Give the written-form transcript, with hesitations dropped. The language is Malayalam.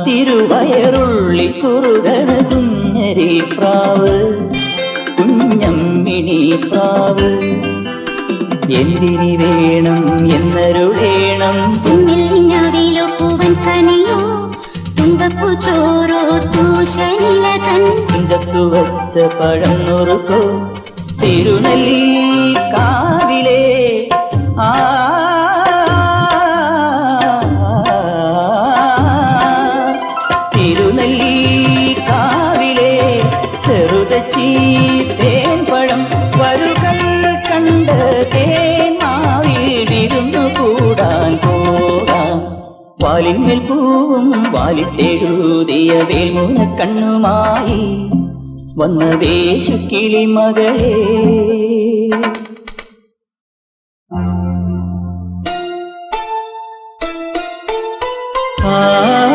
തിരുവയറുള്ളിൽ കുറുകണ കുഞ്ഞരി പ്രാവ് കുഞ്ഞമ്മിണി പ്രാവ് എന്തിനി വേണം എന്നരുളേണം പൂവൻ കനിയോ തുമ്പപ്പൂ ചോറോ തൂശനിലതൻ തുഞ്ചത്തു വച്ച പഴം നുറുക്കോ തിരുനെല്ലി കാവിലെ തിരുനെല്ലി കാവിലെ ചെറുതച്ചി തേൻ പഴം വരുകൾ കണ്ട് തേന്മാവിൽ വിരുന്നു കൂടാൻ പോകാം വാലിന്മേൽ പൂവും വാലിട്ടെഴുതിയ വേൽമുന കണ്ണുമായി വന്ന വേശുക്കിളി മകളെ